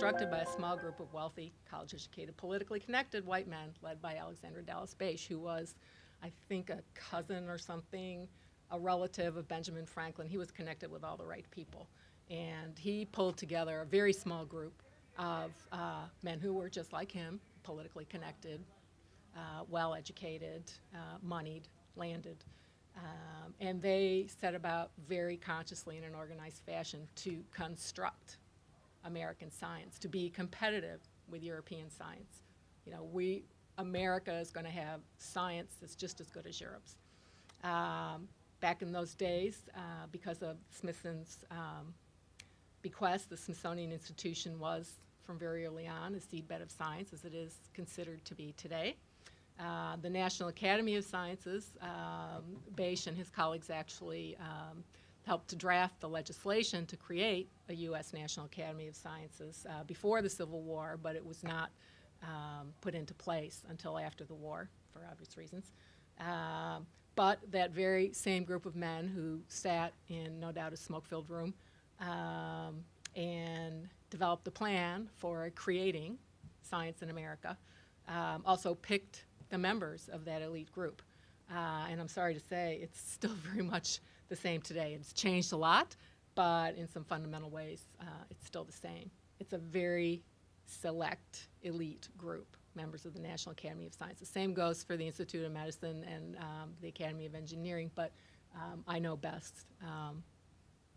constructed by a small group of wealthy, college-educated, politically connected white men led by Alexander Dallas Bache, who was, I think, a cousin or something, a relative of Benjamin Franklin. He was connected with all the right people. And he pulled together a very small group of men who were just like him, politically connected, well-educated, moneyed, landed. And they set about very consciously in an organized fashion to construct American science, to be competitive with European science. You know, America is going to have science that's just as good as Europe's. Back in those days, because of Smithson's bequest, the Smithsonian Institution was, from very early on, a seedbed of science, as it is considered to be today. The National Academy of Sciences, Bache and his colleagues actually helped to draft the legislation to create a U.S. National Academy of Sciences before the Civil War, but it was not put into place until after the war, for obvious reasons. But that very same group of men who sat in, no doubt, a smoke-filled room and developed the plan for creating science in America also picked the members of that elite group. And I'm sorry to say, it's still very much the same today. It's changed a lot, but in some fundamental ways, it's still the same. It's a very select, elite group, members of the National Academy of Sciences. The same goes for the Institute of Medicine and the Academy of Engineering, but I know best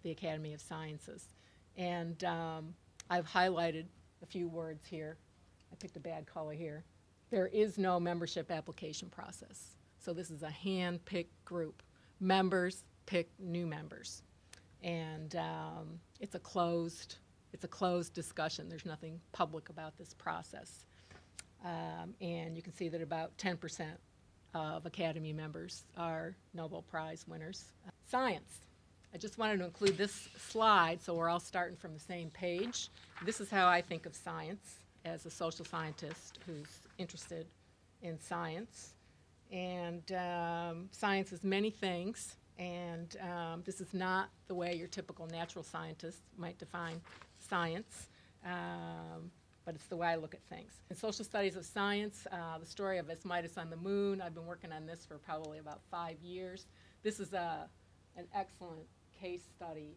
the Academy of Sciences. And I've highlighted a few words here. I picked a bad color here. There is no membership application process. So this is a hand-picked group. Members pick new members. And it's a closed discussion. There's nothing public about this process. And you can see that about 10% of Academy members are Nobel Prize winners. Science. I just wanted to include this slide so we're all starting from the same page. This is how I think of science as a social scientist who's interested in science. And science is many things, and this is not the way your typical natural scientist might define science, but it's the way I look at things. In social studies of science, the story of Midas on the moon, I've been working on this for probably about 5 years. This is an excellent case study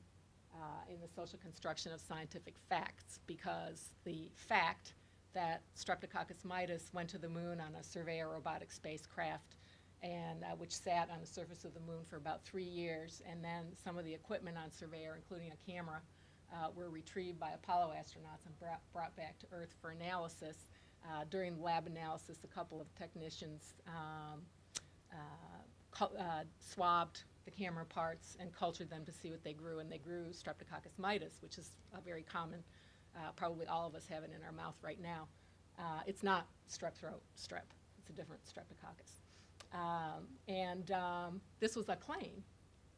in the social construction of scientific facts, because the fact that Streptococcus mitis went to the moon on a Surveyor robotic spacecraft, and which sat on the surface of the moon for about 3 years, and then some of the equipment on Surveyor, including a camera, were retrieved by Apollo astronauts and brought back to Earth for analysis. During the lab analysis, a couple of technicians swabbed the camera parts and cultured them to see what they grew, and they grew Streptococcus mitis, which is a very common, probably all of us have it in our mouth right now. It's not strep throat strep. It's a different Streptococcus. This was a claim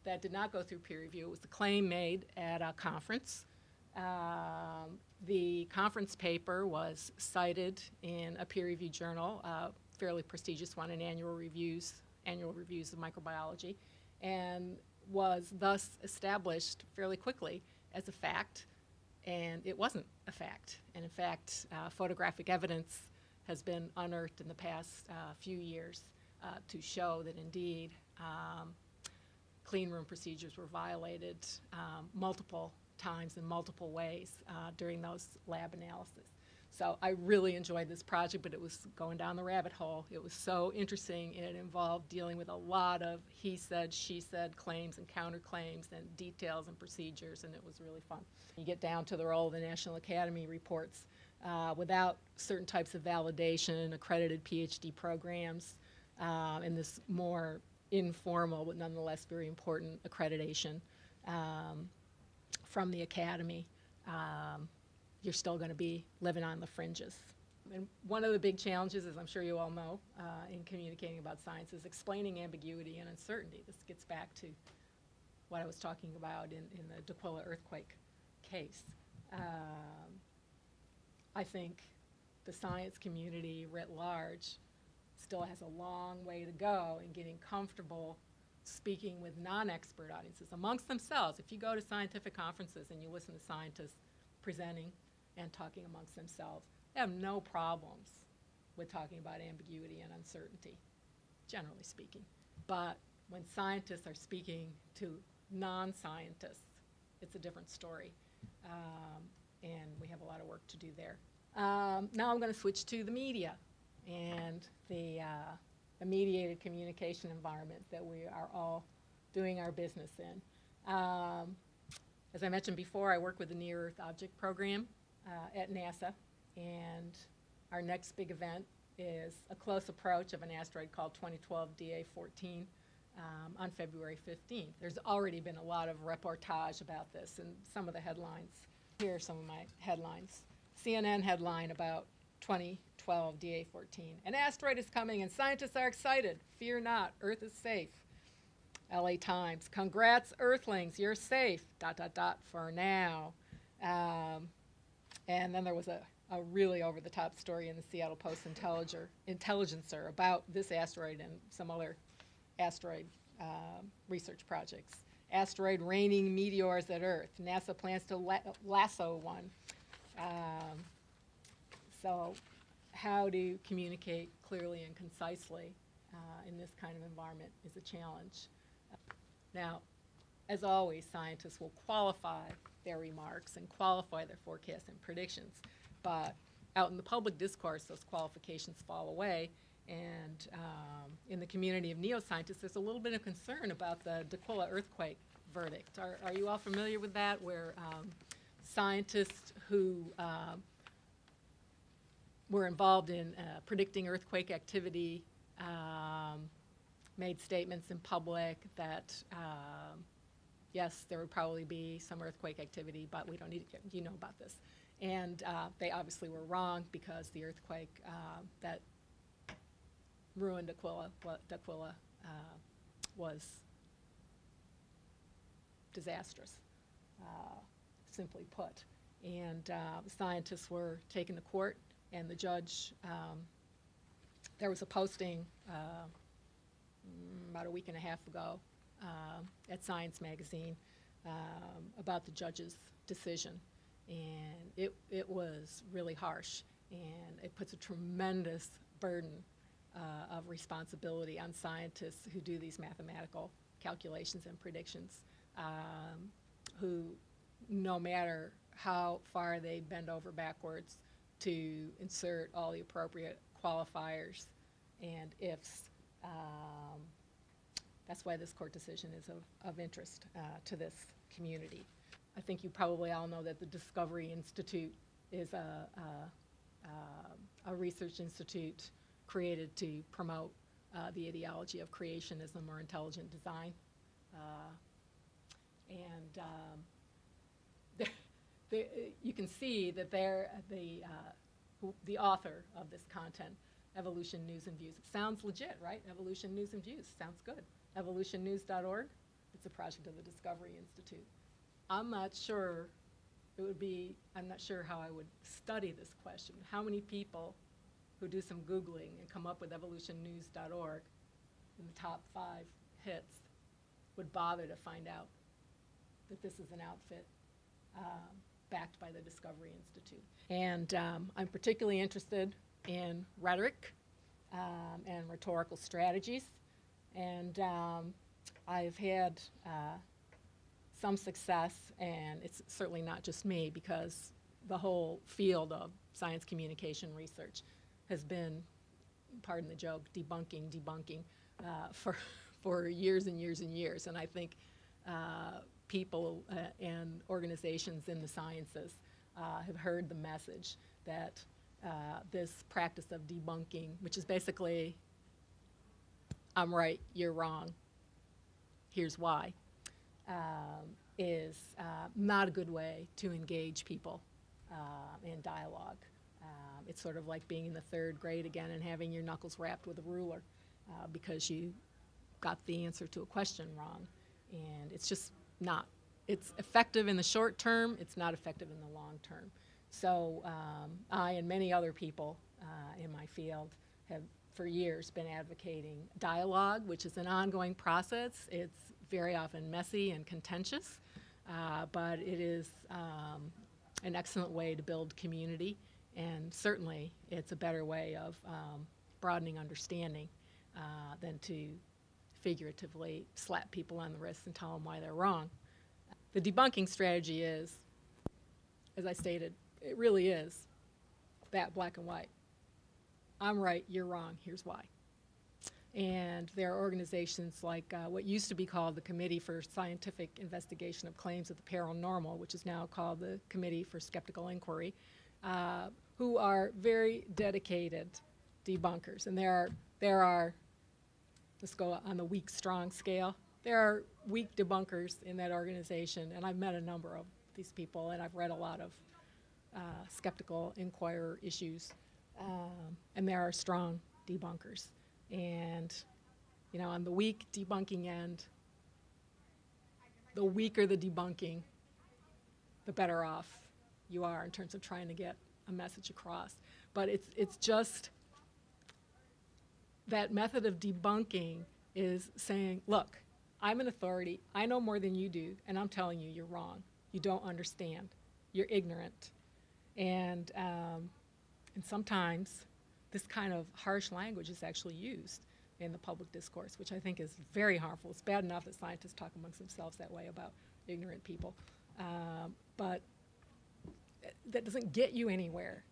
that did not go through peer review. It was a claim made at a conference. The conference paper was cited in a peer-reviewed journal, a fairly prestigious one in annual reviews of microbiology, and was thus established fairly quickly as a fact, and it wasn't a fact. And in fact, photographic evidence has been unearthed in the past few years to show that indeed clean room procedures were violated multiple times in multiple ways during those lab analyses. So I really enjoyed this project, but it was going down the rabbit hole. It was so interesting, and it involved dealing with a lot of he said, she said claims and counterclaims and details and procedures, and it was really fun. You get down to the role of the National Academy reports. Without certain types of validation, accredited Ph.D. programs, and this more informal but nonetheless very important accreditation from the Academy, you're still going to be living on the fringes. And one of the big challenges, as I'm sure you all know, in communicating about science is explaining ambiguity and uncertainty. This gets back to what I was talking about in the D'Aquila earthquake case. I think the science community writ large still has a long way to go in getting comfortable speaking with non-expert audiences amongst themselves. If you go to scientific conferences and you listen to scientists presenting and talking amongst themselves. They have no problems with talking about ambiguity and uncertainty, generally speaking. But when scientists are speaking to non-scientists, it's a different story. And we have a lot of work to do there. Now I'm going to switch to the media and the mediated communication environment that we are all doing our business in. As I mentioned before, I work with the Near Earth Object Program at NASA, and our next big event is a close approach of an asteroid called 2012 DA14 on February 15th. There's already been a lot of reportage about this, and some of the headlines. Here are some of my headlines. CNN headline about 2012 DA14. An asteroid is coming and scientists are excited. Fear not, Earth is safe. LA Times, congrats Earthlings, you're safe, ... for now. And then there was a really over-the-top story in the Seattle Post-Intelligencer about this asteroid and some other asteroid research projects. Asteroid raining meteors at Earth. NASA plans to lasso one. So how to communicate clearly and concisely in this kind of environment is a challenge. Now, as always, scientists will qualify their remarks and qualify their forecasts and predictions, but out in the public discourse, those qualifications fall away, and in the community of neoscientists, there's a little bit of concern about the D'Aquila earthquake verdict. Are you all familiar with that, where scientists who were involved in predicting earthquake activity made statements in public that yes, there would probably be some earthquake activity, but we don't need it. You know about this. And they obviously were wrong, because the earthquake that ruined D'Aquila was disastrous, simply put. And scientists were taken to court, and the judge, there was a posting about a week and a half ago at Science magazine about the judge's decision, and it was really harsh, and it puts a tremendous burden of responsibility on scientists who do these mathematical calculations and predictions, who, no matter how far they bend over backwards to insert all the appropriate qualifiers and ifs, that's why this court decision is of interest to this community. I think you probably all know that the Discovery Institute is a research institute created to promote the ideology of creationism or intelligent design. You can see that they're the author of this content, Evolution News and Views. It sounds legit, right? Evolution News and Views, sounds good. Evolutionnews.org, it's a project of the Discovery Institute. I'm not sure how I would study this question. How many people who do some Googling and come up with evolutionnews.org in the top 5 hits would bother to find out that this is an outfit backed by the Discovery Institute? And I'm particularly interested in rhetoric and rhetorical strategies. And I've had some success, and it's certainly not just me, because the whole field of science communication research has been, pardon the joke, debunking for years and years and years. And I think people and organizations in the sciences have heard the message that this practice of debunking, which is basically, I'm right, you're wrong, here's why, is not a good way to engage people in dialogue. It's sort of like being in the 3rd grade again and having your knuckles rapped with a ruler because you got the answer to a question wrong. And it's just not. It's effective in the short term, it's not effective in the long term. So I and many other people in my field have for years been advocating dialogue, which is an ongoing process. It's very often messy and contentious, but it is an excellent way to build community, and certainly it's a better way of broadening understanding than to figuratively slap people on the wrist and tell them why they're wrong. The debunking strategy is, as I stated, it really is that black and white. I'm right, you're wrong, here's why. And there are organizations like what used to be called the Committee for Scientific Investigation of Claims of the Paranormal, which is now called the Committee for Skeptical Inquiry, who are very dedicated debunkers. And there are, let's go on the weak, strong scale, there are weak debunkers in that organization, and I've met a number of these people, and I've read a lot of skeptical inquirer issues, and there are strong debunkers. And, you know, on the weak debunking end, the weaker the debunking, the better off you are in terms of trying to get a message across. But it's just that method of debunking is saying, look, I'm an authority, I know more than you do, and I'm telling you you're wrong. You don't understand. You're ignorant. And sometimes this kind of harsh language is actually used in the public discourse, which I think is very harmful. It's bad enough that scientists talk amongst themselves that way about ignorant people. But that doesn't get you anywhere.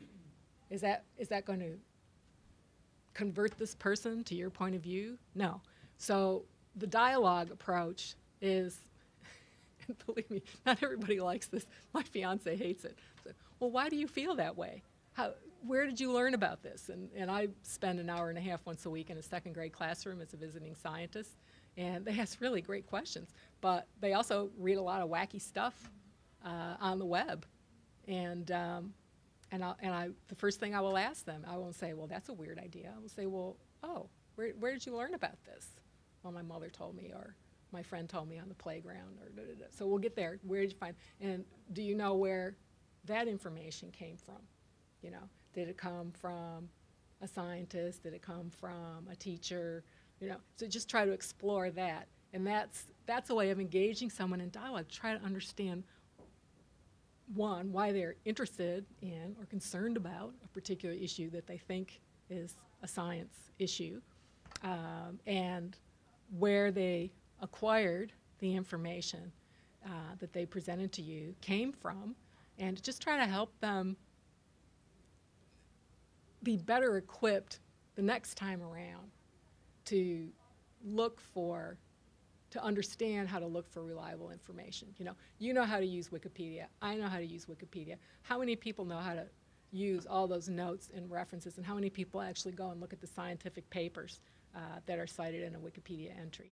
Is that going to convert this person to your point of view? No. So the dialogue approach is, and believe me, not everybody likes this. My fiance hates it. So, well, why do you feel that way? Where did you learn about this? And I spend an hour and a half once a week in a second grade classroom as a visiting scientist, and they ask really great questions. But they also read a lot of wacky stuff on the web. And the first thing I will ask them, I won't say, well, that's a weird idea. I will say, well, oh, where did you learn about this? Well, my mother told me, or my friend told me on the playground, or da, da, da. So we'll get there. Where did you find? And do you know where that information came from? You know, did it come from a scientist? Did it come from a teacher? You know, so just try to explore that. And that's a way of engaging someone in dialogue. Try to understand, one, why they're interested in or concerned about a particular issue that they think is a science issue, and where they acquired the information that they presented to you came from, and just try to help them be better equipped the next time around to understand how to look for reliable information. You know how to use Wikipedia. I know how to use Wikipedia. How many people know how to use all those notes and references, and how many people actually go and look at the scientific papers that are cited in a Wikipedia entry?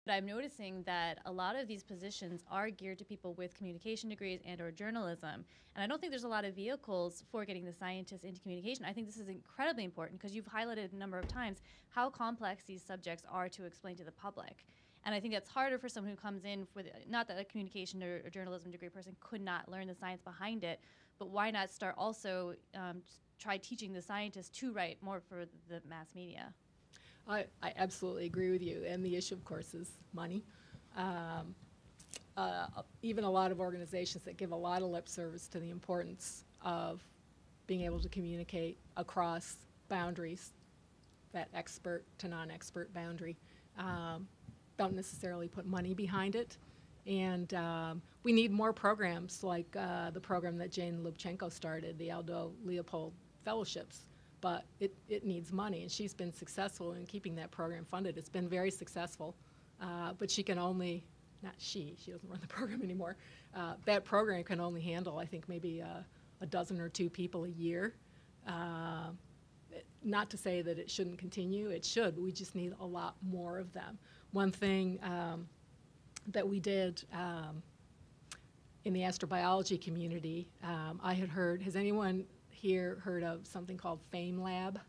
But I'm noticing that a lot of these positions are geared to people with communication degrees and or journalism. And I don't think there's a lot of vehicles for getting the scientists into communication. I think this is incredibly important because you've highlighted a number of times how complex these subjects are to explain to the public. And I think that's harder for someone who comes in with, not that a communication or journalism degree person could not learn the science behind it, but why not start also try teaching the scientists to write more for the mass media? I absolutely agree with you, and the issue, of course, is money. Even a lot of organizations that give a lot of lip service to the importance of being able to communicate across boundaries, that expert to non-expert boundary, don't necessarily put money behind it. And we need more programs like the program that Jane Lubchenco started, the Aldo Leopold Fellowships. But it needs money, and she's been successful in keeping that program funded. It's been very successful, but she can only, she doesn't run the program anymore. That program can only handle, I think, maybe a dozen or two people a year. Not to say that it shouldn't continue, it should, but we just need a lot more of them. One thing that we did in the astrobiology community, I had heard, has anyone here heard of something called Fame Lab?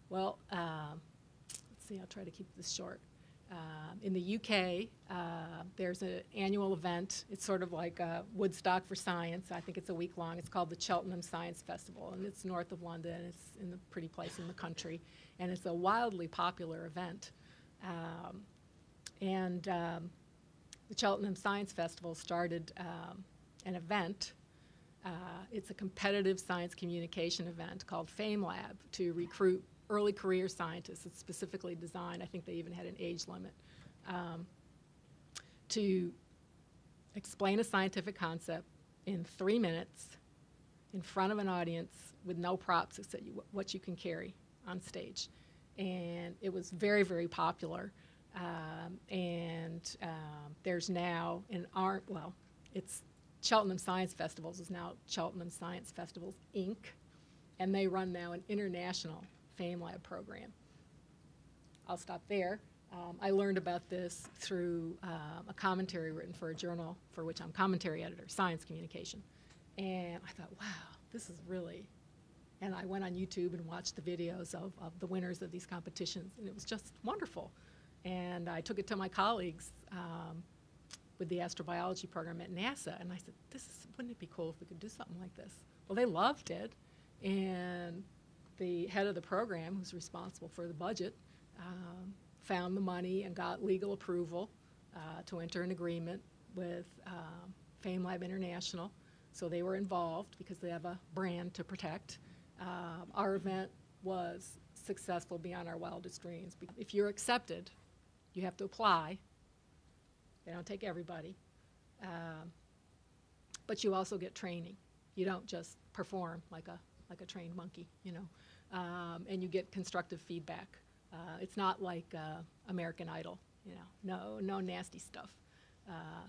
Well, let's see, I'll try to keep this short. In the UK, there's an annual event. It's sort of like Woodstock for science. I think it's a week long. It's called the Cheltenham Science Festival, and it's north of London. It's in a pretty place in the country, and it's a wildly popular event. And the Cheltenham Science Festival started an event. It's a competitive science communication event called Fame Lab to recruit early career scientists. It's specifically designed, I think they even had an age limit, to explain a scientific concept in 3 minutes in front of an audience with no props except what you can carry on stage. And it was very, very popular. There's now it's Cheltenham Science Festivals is now Cheltenham Science Festivals, Inc., and they run now an international Fame Lab program. I'll stop there. I learned about this through a commentary written for a journal for which I'm commentary editor, Science Communication. And I thought, wow, this is really, and I went on YouTube and watched the videos of the winners of these competitions, and it was just wonderful. And I took it to my colleagues with the astrobiology program at NASA, and I said, wouldn't it be cool if we could do something like this? Well, they loved it, and the head of the program, who's responsible for the budget, found the money and got legal approval to enter an agreement with Fame Lab International. So they were involved because they have a brand to protect. Our event was successful beyond our wildest dreams. If you're accepted, you have to apply. They don't take everybody. But you also get training. You don't just perform like a trained monkey, you know. And you get constructive feedback. It's not like American Idol, you know. No nasty stuff.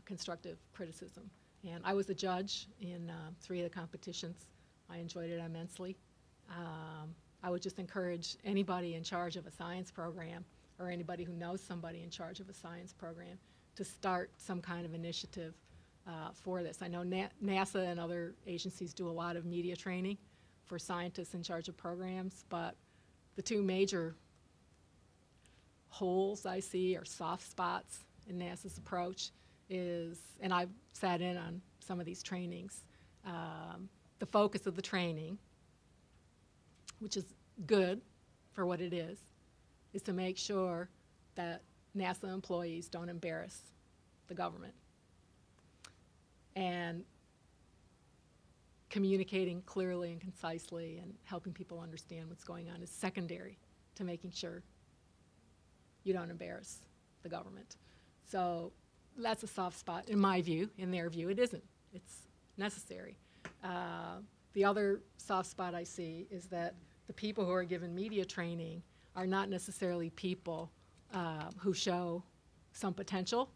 Constructive criticism. And I was a judge in 3 of the competitions. I enjoyed it immensely. I would just encourage anybody in charge of a science program or anybody who knows somebody in charge of a science program to start some kind of initiative for this. I know NASA and other agencies do a lot of media training for scientists in charge of programs, but the 2 major holes I see or soft spots in NASA's approach is, and I've sat in on some of these trainings, the focus of the training, which is good for what it is to make sure that NASA employees don't embarrass the government. And communicating clearly and concisely and helping people understand what's going on is secondary to making sure you don't embarrass the government. So that's a soft spot in my view. In their view, it isn't. It's necessary. The other soft spot I see is that the people who are given media training are not necessarily people who show some potential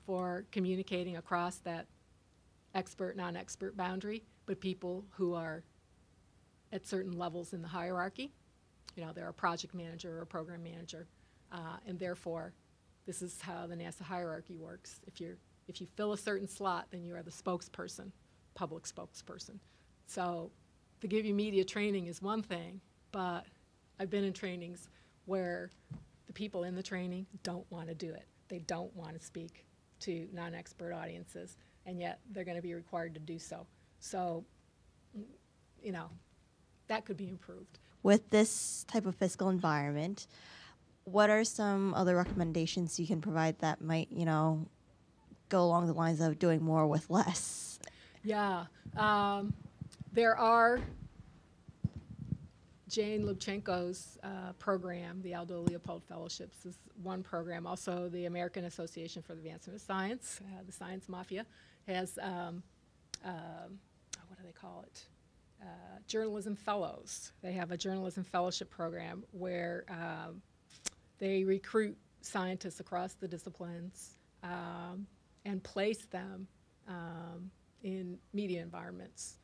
for communicating across that expert, non-expert boundary, but people who are at certain levels in the hierarchy. You know, they're a project manager or a program manager, and therefore, this is how the NASA hierarchy works. If you fill a certain slot, then you are the spokesperson, public spokesperson. So to give you media training is one thing, but I've been in trainings where the people in the training don't want to do it. They don't want to speak to non-expert audiences, and yet they're going to be required to do so. So, you know, that could be improved. With this type of fiscal environment, what are some other recommendations you can provide that might, you know, go along the lines of doing more with less? Yeah. There are Jane Lubchenco's program, the Aldo Leopold Fellowships, is one program. Also, the American Association for the Advancement of Science, the Science Mafia, has, what do they call it? Journalism Fellows. They have a journalism fellowship program where they recruit scientists across the disciplines and place them in media environments,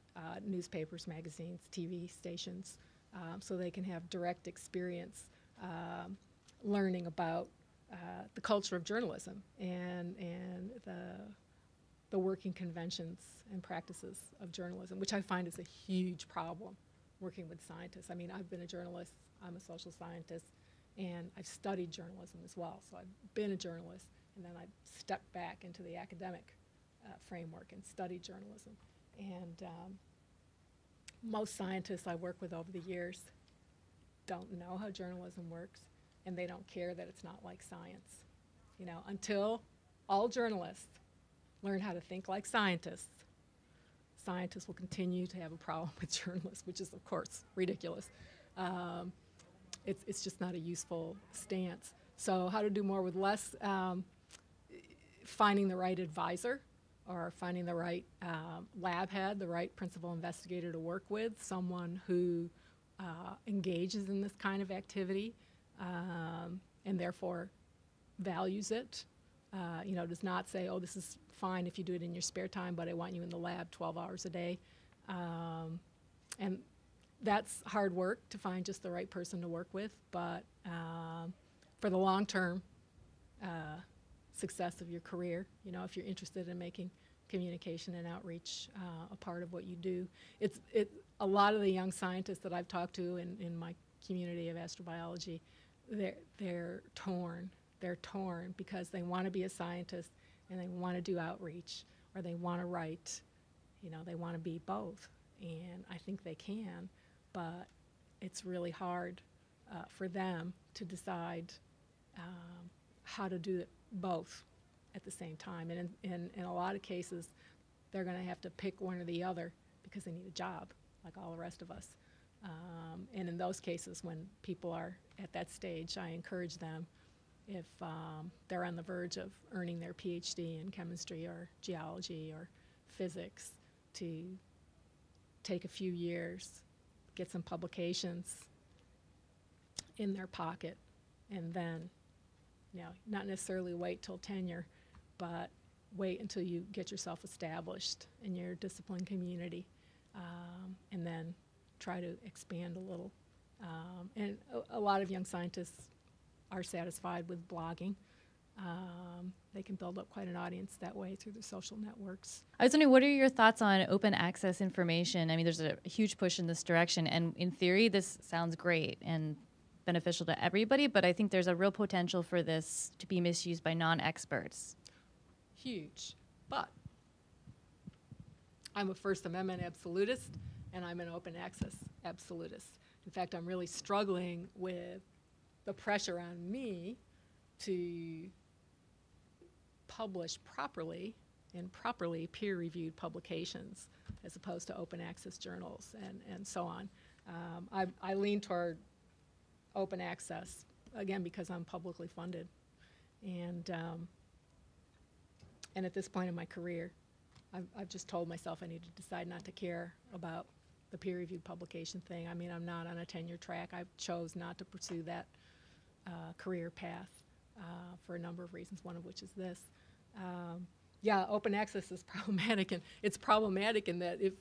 newspapers, magazines, TV stations, so they can have direct experience learning about the culture of journalism and the working conventions and practices of journalism, which I find is a huge problem working with scientists. I mean, I've been a journalist, I'm a social scientist, and I've studied journalism as well. So I've been a journalist, and then I stepped back into the academic framework and studied journalism. And most scientists I work with over the years don't know how journalism works, and they don't care that it's not like science. You know, until all journalists learn how to think like scientists, scientists will continue to have a problem with journalists, which is, of course, ridiculous. It's just not a useful stance. So how to do more with less, finding the right advisor or finding the right lab head, the right principal investigator to work with, someone who engages in this kind of activity and therefore values it. You know, does not say, oh, this is fine if you do it in your spare time, but I want you in the lab 12 hours a day. And that's hard work to find just the right person to work with, but for the long-term success of your career, you know, if you're interested in making communication and outreach a part of what you do. A lot of the young scientists that I've talked to in my community of astrobiology, they're torn. They're torn because they want to be a scientist and they want to do outreach, or they want to write. You know, they want to be both, and I think they can, but it's really hard for them to decide how to do it both at the same time. And in a lot of cases, they're going to have to pick one or the other because they need a job, like all the rest of us. And in those cases, when people are at that stage, I encourage them, if they're on the verge of earning their Ph.D. in chemistry or geology or physics, to take a few years, get some publications in their pocket, and then, you know, not necessarily wait till tenure, but wait until you get yourself established in your discipline community, and then try to expand a little. And a lot of young scientists are satisfied with blogging. They can build up quite an audience that way through their social networks. I was wondering, what are your thoughts on open access information? I mean, there's a huge push in this direction, and in theory, this sounds great and beneficial to everybody, but I think there's a real potential for this to be misused by non-experts. Huge. But I'm a First Amendment absolutist, and I'm an open access absolutist. In fact, I'm really struggling with the pressure on me to publish properly in properly peer-reviewed publications as opposed to open access journals and so on. I lean toward open access, again, because I'm publicly funded. And at this point in my career, I've just told myself I need to decide not to care about the peer-reviewed publication thing. I mean, I'm not on a tenure track. I chose not to pursue that career path for a number of reasons, one of which is this. Yeah, open access is problematic, and it's problematic in that if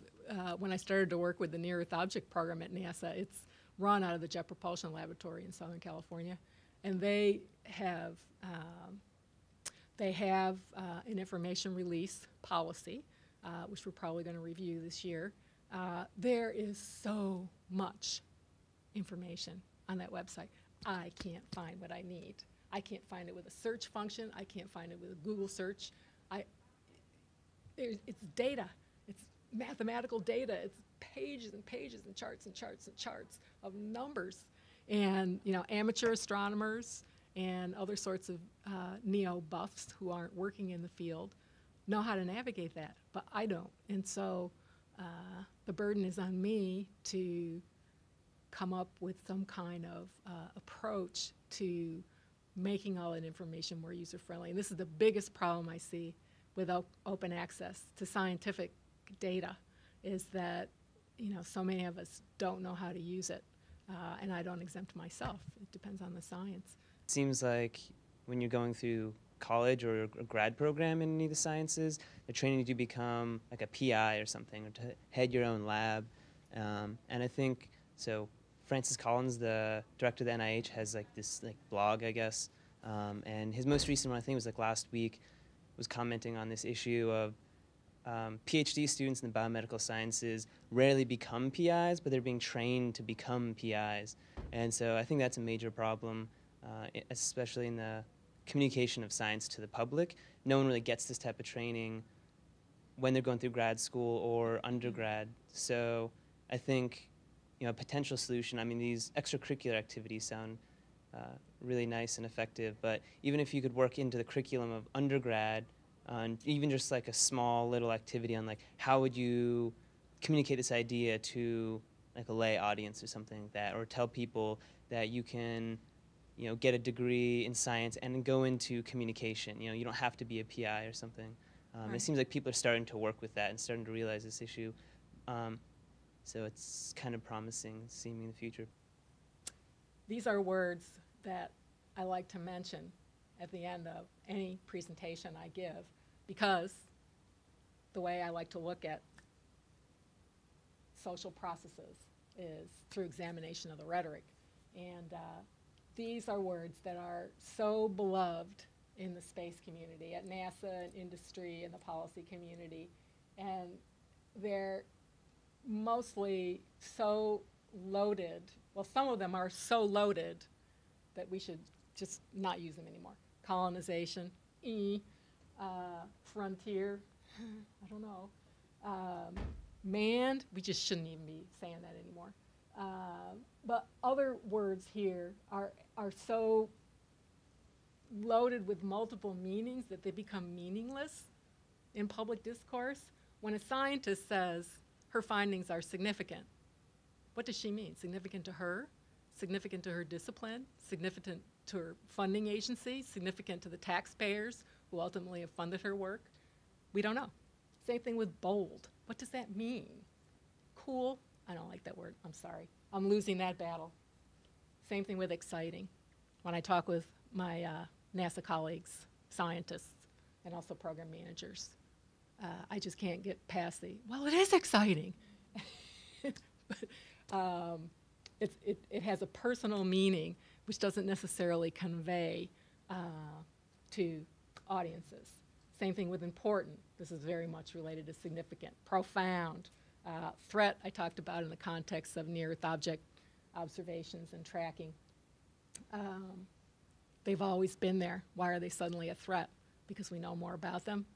when I started to work with the Near Earth Object Program at NASA, it's run out of the Jet Propulsion Laboratory in Southern California, and they have an information release policy, which we're probably going to review this year. There is so much information on that website. I can't find what I need. I can't find it with a search function. I can't find it with a Google search. It's data. It's mathematical data. It's pages and pages and charts and charts and charts of numbers. And, you know, amateur astronomers and other sorts of neo-buffs who aren't working in the field know how to navigate that, but I don't. And so the burden is on me to come up with some kind of approach to making all that information more user-friendly. And this is the biggest problem I see with open access to scientific data, is that, you know, so many of us don't know how to use it, and I don't exempt myself. It depends on the science. It seems like when you're going through college or a grad program in any of the sciences, they're training you to become like a PI or something, or to head your own lab. And I think, so Francis Collins, the director of the NIH, has like this like blog, I guess, and his most recent one, I think, was like last week, was commenting on this issue of PhD students in the biomedical sciences rarely become PIs, but they're being trained to become PIs. And so I think that's a major problem, especially in the communication of science to the public. No one really gets this type of training when they're going through grad school or undergrad. So I think, you know, a potential solution, I mean, these extracurricular activities sound really nice and effective. But even if you could work into the curriculum of undergrad, and even just like a small little activity on like how would you communicate this idea to like a lay audience or something like that, or tell people that you can, you know, get a degree in science and go into communication. You know, you don't have to be a PI or something. Right. It seems like people are starting to work with that and starting to realize this issue. So it's kind of promising seeing in the future. These are words that I like to mention at the end of any presentation I give, because the way I like to look at social processes is through examination of the rhetoric. And these are words that are so beloved in the space community, at NASA, and industry, and the policy community. And they're mostly so loaded. Well, some of them are so loaded that we should just not use them anymore. Colonization, frontier, I don't know. Manned, we just shouldn't even be saying that anymore. But other words here are so loaded with multiple meanings that they become meaningless in public discourse. When a scientist says her findings are significant, what does she mean? Significant to her? Significant to her discipline? Significant to her funding agency? Significant to the taxpayers who ultimately have funded her work? We don't know. Same thing with bold. What does that mean? Cool? I don't like that word. I'm sorry. I'm losing that battle. Same thing with exciting. When I talk with my NASA colleagues, scientists, and also program managers, I just can't get past the, well, it is exciting. But it has a personal meaning which doesn't necessarily convey to audiences. Same thing with important. This is very much related to significant. Profound. Threat, I talked about in the context of near-Earth object observations and tracking. They've always been there. Why are they suddenly a threat? Because we know more about them.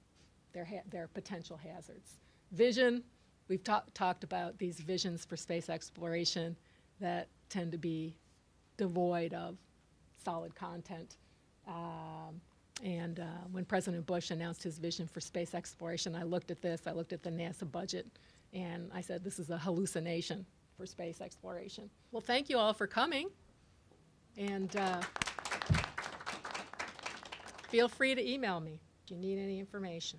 They're potential hazards. Vision, we've talked about these visions for space exploration that tend to be devoid of solid content. When President Bush announced his vision for space exploration, I looked at this, I looked at the NASA budget, and I said, this is a hallucination for space exploration. Well, thank you all for coming, and feel free to email me if you need any information.